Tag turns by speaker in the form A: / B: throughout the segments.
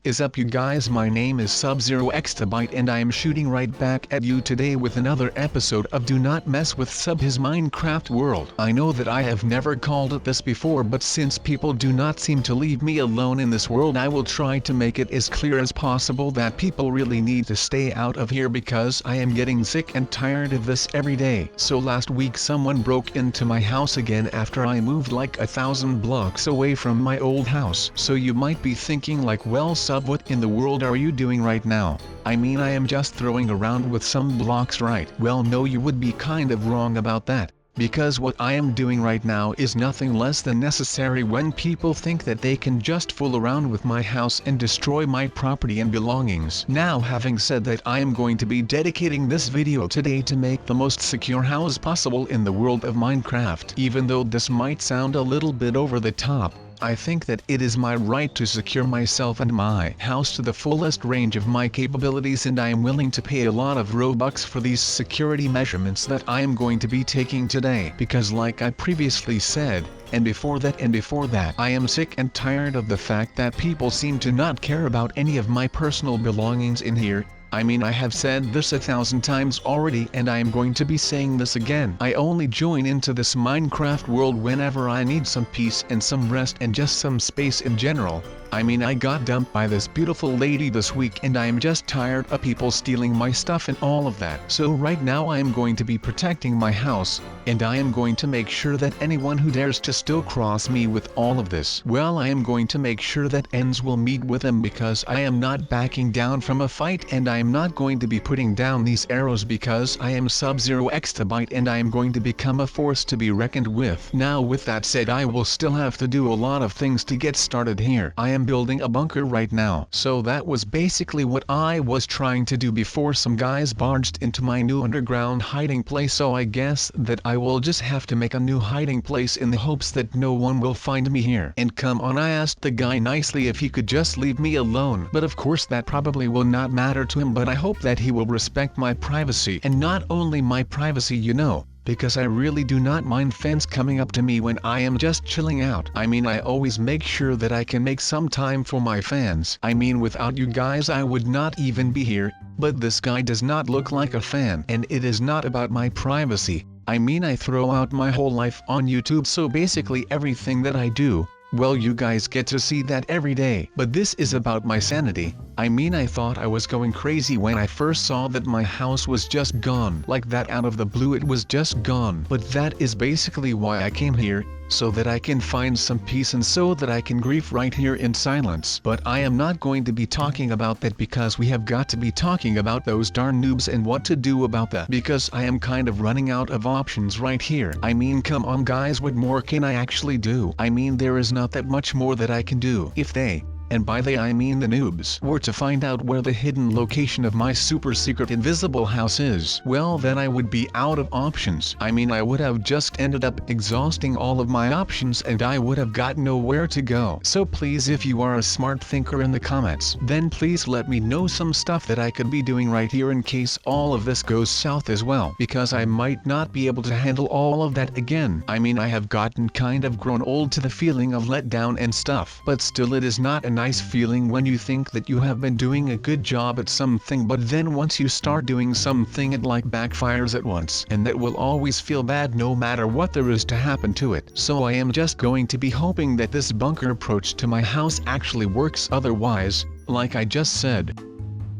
A: is up, you guys? My name is SubZeroExtabyte and I am shooting right back at you today with another episode of Do Not Mess with Sub His Minecraft World. I know that I have never called it this before, but since people do not seem to leave me alone in this world, I will try to make it as clear as possible that people really need to stay out of here because I am getting sick and tired of this every day. So last week someone broke into my house again after I moved like 1,000 blocks away from my old house. So you might be thinking like, well Sub, what in the world are you doing right now? I mean, I am just throwing around with some blocks, right? Well no, you would be kind of wrong about that. Because what I am doing right now is nothing less than necessary when people think that they can just fool around with my house and destroy my property and belongings. Now, having said that, I am going to be dedicating this video today to make the most secure house possible in the world of Minecraft. Even though this might sound a little bit over the top, I think that it is my right to secure myself and my house to the fullest range of my capabilities, and I am willing to pay a lot of Robux for these security measurements that I am going to be taking today. Because like I previously said, and before that, I am sick and tired of the fact that people seem to not care about any of my personal belongings in here. I mean, I have said this 1,000 times already and I am going to be saying this again. I only join into this Minecraft world whenever I need some peace and some rest and just some space in general. I mean, I got dumped by this beautiful lady this week and I am just tired of people stealing my stuff and all of that. So right now I am going to be protecting my house, and I am going to make sure that anyone who dares to still cross me with all of this, well, I am going to make sure that ends will meet with them, because I am not backing down from a fight, and I am not going to be putting down these arrows because I am SubZeroExtabyte and I am going to become a force to be reckoned with. Now with that said, I will still have to do a lot of things to get started here. I am building a bunker right now. So that was basically what I was trying to do before some guys barged into my new underground hiding place. So I guess that I will just have to make a new hiding place in the hopes that no one will find me here. And come on, I asked the guy nicely if he could just leave me alone, but of course that probably will not matter to him, but I hope that he will respect my privacy. And not only my privacy, you know, because I really do not mind fans coming up to me when I am just chilling out. I mean, I always make sure that I can make some time for my fans. I mean, without you guys I would not even be here. But this guy does not look like a fan, and it is not about my privacy. I mean, I throw out my whole life on YouTube, so basically everything that I do, well, you guys get to see that every day. But this is about my sanity. I mean, I thought I was going crazy when I first saw that my house was just gone. Like that, out of the blue it was just gone. But that is basically why I came here, so that I can find some peace and so that I can grieve right here in silence. But I am not going to be talking about that, because we have got to be talking about those darn noobs and what to do about that, because I am kind of running out of options right here. I mean, come on guys, what more can I actually do? I mean, there is not that much more that I can do. If they, and by they I mean the noobs, were to find out where the hidden location of my super secret invisible house is, well then I would be out of options. I mean, I would have just ended up exhausting all of my options and I would have got nowhere to go. So please, if you are a smart thinker in the comments, then please let me know some stuff that I could be doing right here in case all of this goes south as well, because I might not be able to handle all of that again. I mean, I have gotten kind of grown old to the feeling of letdown and stuff, but still it is not a nice feeling when you think that you have been doing a good job at something, but then once you start doing something it like backfires at once, and that will always feel bad no matter what there is to happen to it. So I am just going to be hoping that this bunker approach to my house actually works, otherwise, like I just said,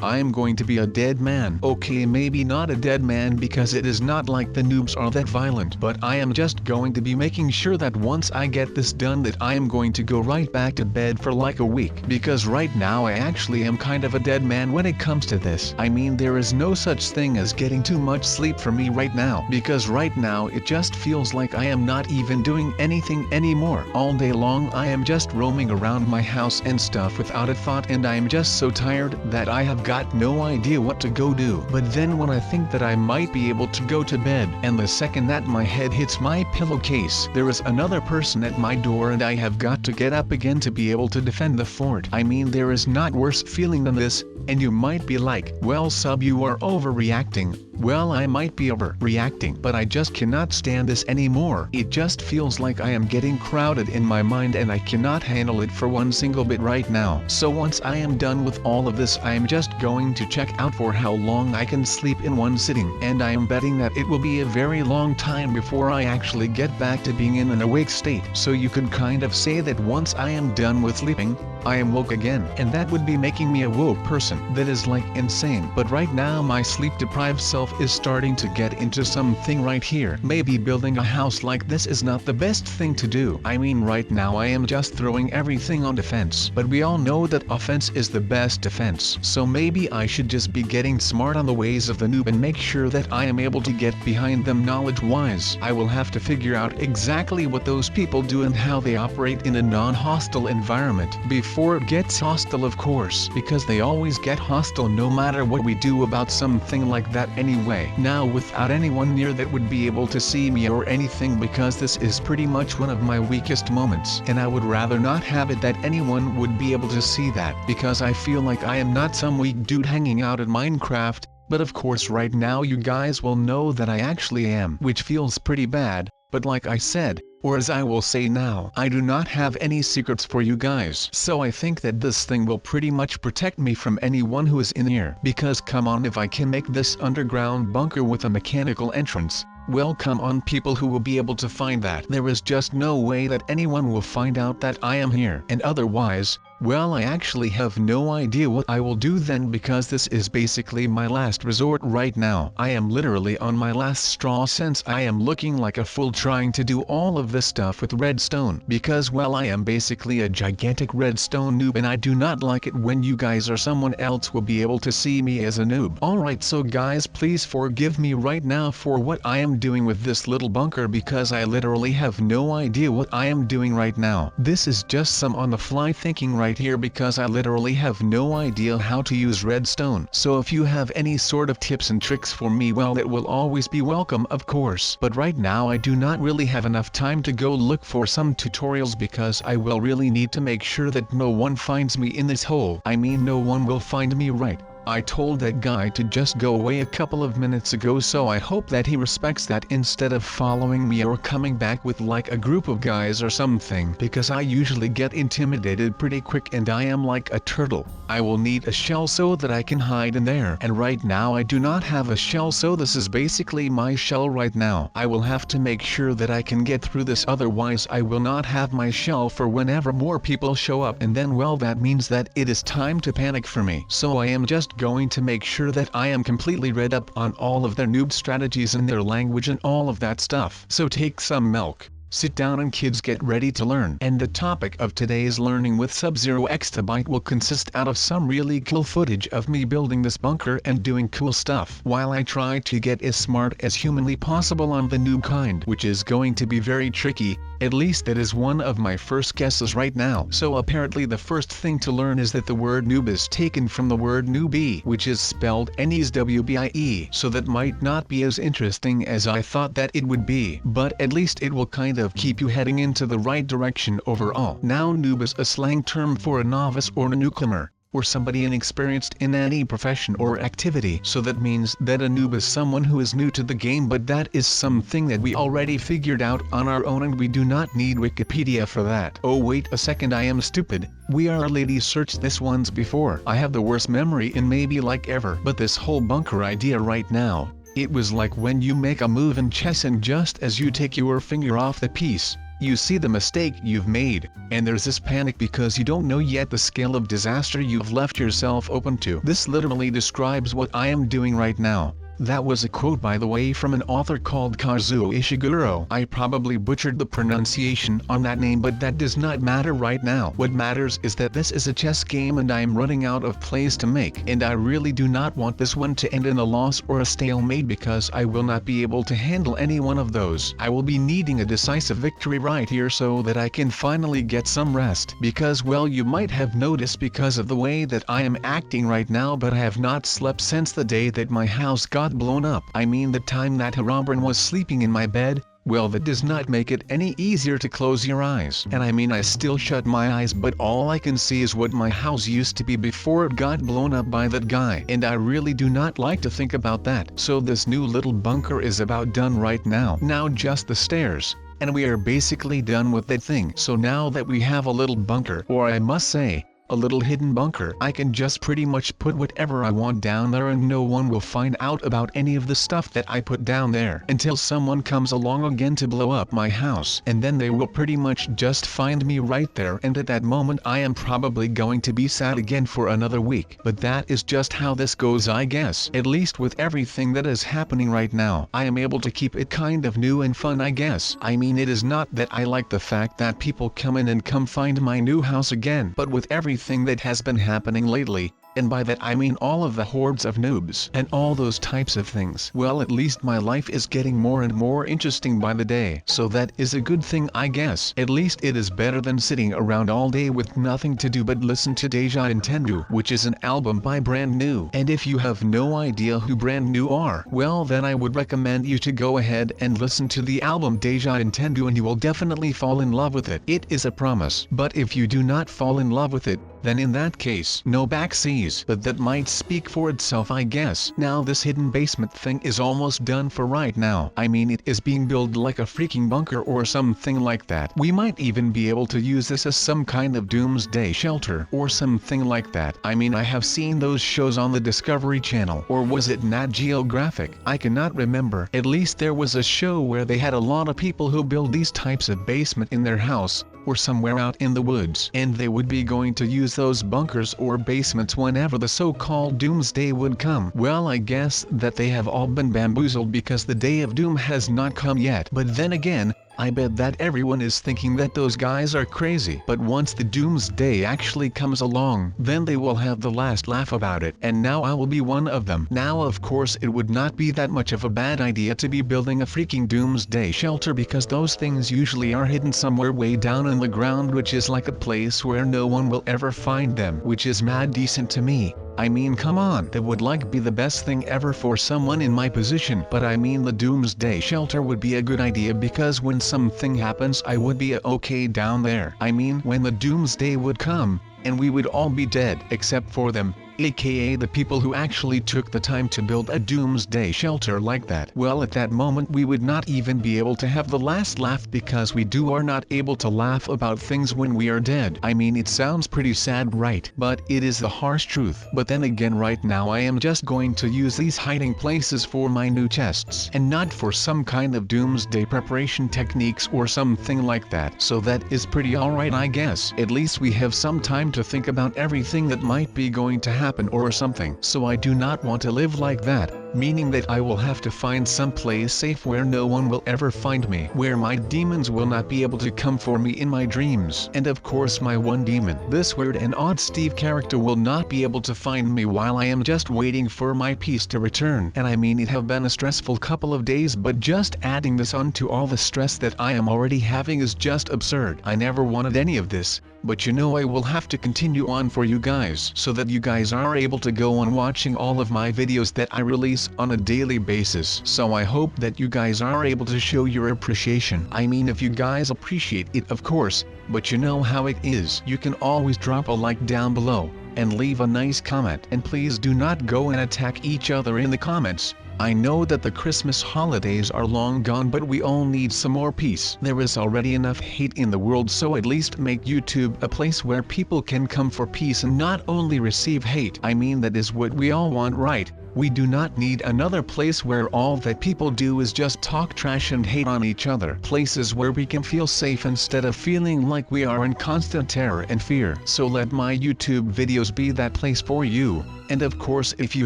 A: I am going to be a dead man. Okay, maybe not a dead man because it is not like the noobs are that violent, but I am just going to be making sure that once I get this done that I am going to go right back to bed for like a week, because right now I actually am kind of a dead man when it comes to this. I mean, there is no such thing as getting too much sleep for me right now, because right now it just feels like I am not even doing anything anymore. All day long I am just roaming around my house and stuff without a thought, and I am just so tired that I have got no idea what to go do. But then when I think that I might be able to go to bed, and the second that my head hits my pillowcase, there is another person at my door and I have got to get up again to be able to defend the fort. I mean, there is not worse feeling than this, and you might be like, well Sub, you are overreacting. Well, I might be overreacting, but I just cannot stand this anymore. It just feels like I am getting crowded in my mind and I cannot handle it for one single bit right now. So once I am done with all of this, I am just going to check out for how long I can sleep in one sitting, and I am betting that it will be a very long time before I actually get back to being in an awake state. So you could kind of say that once I am done with sleeping, I am woke again, and that would be making me a woke person. That is like insane. But right now my sleep deprived self is starting to get into something right here. Maybe building a house like this is not the best thing to do. I mean, right now I am just throwing everything on defense, but we all know that offense is the best defense. So maybe I should just be getting smart on the ways of the noob and make sure that I am able to get behind them knowledge-wise. I will have to figure out exactly what those people do and how they operate in a non-hostile environment before it gets hostile, of course, because they always get hostile no matter what we do about something like that anyway. Now, without anyone near that would be able to see me or anything, because this is pretty much one of my weakest moments, and I would rather not have it that anyone would be able to see that, because I feel like I am not some weak dude hanging out in Minecraft. But of course right now you guys will know that I actually am, which feels pretty bad, but like I said, or as I will say now, I do not have any secrets for you guys. So I think that this thing will pretty much protect me from anyone who is in here. Because come on, if I can make this underground bunker with a mechanical entrance, well, come on people who will be able to find that. There is just no way that anyone will find out that I am here. And otherwise, well, I actually have no idea what I will do then, because this is basically my last resort right now. I am literally on my last straw, since I am looking like a fool trying to do all of this stuff with redstone. Because well, I am basically a gigantic redstone noob, and I do not like it when you guys or someone else will be able to see me as a noob. Alright, so guys, please forgive me right now for what I am doing with this little bunker, because I literally have no idea what I am doing right now. This is just some on the fly thinking right here, because I literally have no idea how to use redstone. So if you have any sort of tips and tricks for me, well, it will always be welcome, of course. But right now I do not really have enough time to go look for some tutorials, because I will really need to make sure that no one finds me in this hole. I mean, no one will find me, right? I told that guy to just go away a couple of minutes ago, so I hope that he respects that instead of following me or coming back with like a group of guys or something, because I usually get intimidated pretty quick and I am like a turtle. I will need a shell so that I can hide in there, and right now I do not have a shell, so this is basically my shell right now. I will have to make sure that I can get through this, otherwise I will not have my shell for whenever more people show up, and then well, that means that it is time to panic for me. So I am just going to make sure that I am completely read up on all of their noob strategies and their language and all of that stuff. So take some milk, sit down, and kids, get ready to learn. And the topic of today's learning with SubZeroExtabyte will consist out of some really cool footage of me building this bunker and doing cool stuff, while I try to get as smart as humanly possible on the noob kind, which is going to be very tricky. At least that is one of my first guesses right now. So apparently the first thing to learn is that the word noob is taken from the word newbie, which is spelled N-E-W-B-I-E. So that might not be as interesting as I thought that it would be, but at least it will kind of keep you heading into the right direction overall. Now, noob is a slang term for a novice or a newcomer, or somebody inexperienced in any profession or activity. So that means that a noob is someone who is new to the game, but that is something that we already figured out on our own, and we do not need Wikipedia for that. Oh wait a second, I am stupid. We already searched this once before. I have the worst memory in maybe like ever. But this whole bunker idea right now, it was like when you make a move in chess and just as you take your finger off the piece, you see the mistake you've made, and there's this panic because you don't know yet the scale of disaster you've left yourself open to. This literally describes what I am doing right now. That was a quote, by the way, from an author called Kazuo Ishiguro. I probably butchered the pronunciation on that name, but that does not matter right now. What matters is that this is a chess game and I am running out of plays to make, and I really do not want this one to end in a loss or a stalemate, because I will not be able to handle any one of those. I will be needing a decisive victory right here so that I can finally get some rest, because well, you might have noticed because of the way that I am acting right now, but I have not slept since the day that my house got blown up. I mean the time that Herobrine was sleeping in my bed, Well, that does not make it any easier to close your eyes. And I mean, I still shut my eyes, but all I can see is what my house used to be before it got blown up by that guy. And I really do not like to think about that. So this new little bunker is about done right now. Now just the stairs. And we are basically done with that thing. So now that we have a little bunker, or I must say, a little hidden bunker, I can just pretty much put whatever I want down there and no one will find out about any of the stuff that I put down there until someone comes along again to blow up my house, and then they will pretty much just find me right there, and at that moment I am probably going to be sad again for another week. But that is just how this goes, I guess. At least with everything that is happening right now, I am able to keep it kind of new and fun, I guess. I mean, it is not that I like the fact that people come in and come find my new house again, but with everything that has been happening lately, and by that I mean all of the hordes of noobs and all those types of things, well, at least my life is getting more and more interesting by the day. So that is a good thing, I guess. At least it is better than sitting around all day with nothing to do but listen to Deja Nintendo, which is an album by Brand New. And if you have no idea who Brand New are, well, then I would recommend you to go ahead and listen to the album Deja Nintendo and you will definitely fall in love with it. It is a promise. But if you do not fall in love with it, then in that case, no backseas. But that might speak for itself, I guess. Now this hidden basement thing is almost done for right now. I mean, it is being built like a freaking bunker or something like that. We might even be able to use this as some kind of doomsday shelter or something like that. I mean, I have seen those shows on the Discovery Channel, or was it Nat Geographic? I cannot remember. At least there was a show where they had a lot of people who build these types of basement in their house, or somewhere out in the woods, and they would be going to use those bunkers or basements whenever the so-called doomsday would come. Well, I guess that they have all been bamboozled because the day of doom has not come yet. But then again, I bet that everyone is thinking that those guys are crazy. But once the doomsday actually comes along, then they will have the last laugh about it. And now I will be one of them. Now, of course, it would not be that much of a bad idea to be building a freaking doomsday shelter, because those things usually are hidden somewhere way down in the ground, which is like a place where no one will ever find them, which is mad decent to me. I mean, come on, that would like be the best thing ever for someone in my position. But I mean, the doomsday shelter would be a good idea because when something happens I would be okay down there. I mean, when the doomsday would come, and we would all be dead except for them, aka the people who actually took the time to build a doomsday shelter like that. Well, at that moment we would not even be able to have the last laugh, because we are not able to laugh about things when we are dead. I mean, it sounds pretty sad, right? But it is the harsh truth. But then again, right now I am just going to use these hiding places for my new chests, and not for some kind of doomsday preparation techniques or something like that. So that is pretty alright, I guess. At least we have some time to think about everything that might be going to happen or something. So I do not want to live like that, meaning that I will have to find some place safe where no one will ever find me, where my demons will not be able to come for me in my dreams, and of course my one demon, this weird and odd Steve character, will not be able to find me while I am just waiting for my peace to return. And I mean, it have been a stressful couple of days, but just adding this on to all the stress that I am already having is just absurd. I never wanted any of this. But you know, I will have to continue on for you guys, so that you guys are able to go on watching all of my videos that I release on a daily basis. So I hope that you guys are able to show your appreciation. I mean, if you guys appreciate it, of course, but you know how it is. You can always drop a like down below, and leave a nice comment. And please do not go and attack each other in the comments. I know that the Christmas holidays are long gone, but we all need some more peace. There is already enough hate in the world, so at least make YouTube a place where people can come for peace and not only receive hate. I mean, that is what we all want, right? We do not need another place where all that people do is just talk trash and hate on each other. Places where we can feel safe instead of feeling like we are in constant terror and fear. So let my YouTube videos be that place for you. And of course, if you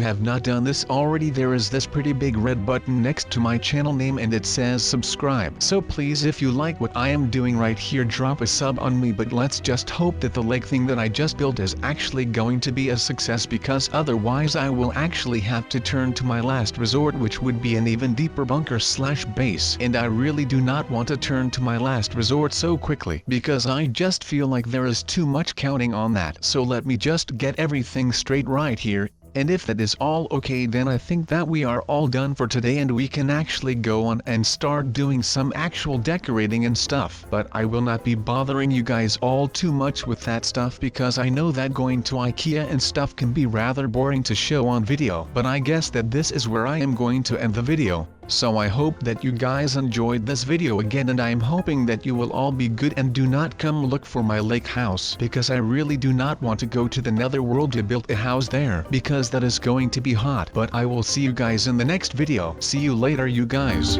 A: have not done this already, there is this pretty big red button next to my channel name and it says subscribe. So please, if you like what I am doing right here, drop a sub on me. But let's just hope that the leg thing that I just built is actually going to be a success, because otherwise I will actually have to turn to my last resort, which would be an even deeper bunker slash base. And I really do not want to turn to my last resort so quickly, because I just feel like there is too much counting on that. So let me just get everything straight right here. And if that is all okay, then I think that we are all done for today and we can actually go on and start doing some actual decorating and stuff. But I will not be bothering you guys all too much with that stuff because I know that going to IKEA and stuff can be rather boring to show on video. But I guess that this is where I am going to end the video. So I hope that you guys enjoyed this video again, and I am hoping that you will all be good and do not come look for my lake house, because I really do not want to go to the netherworld to build a house there, because that is going to be hot. But I will see you guys in the next video. See you later, you guys.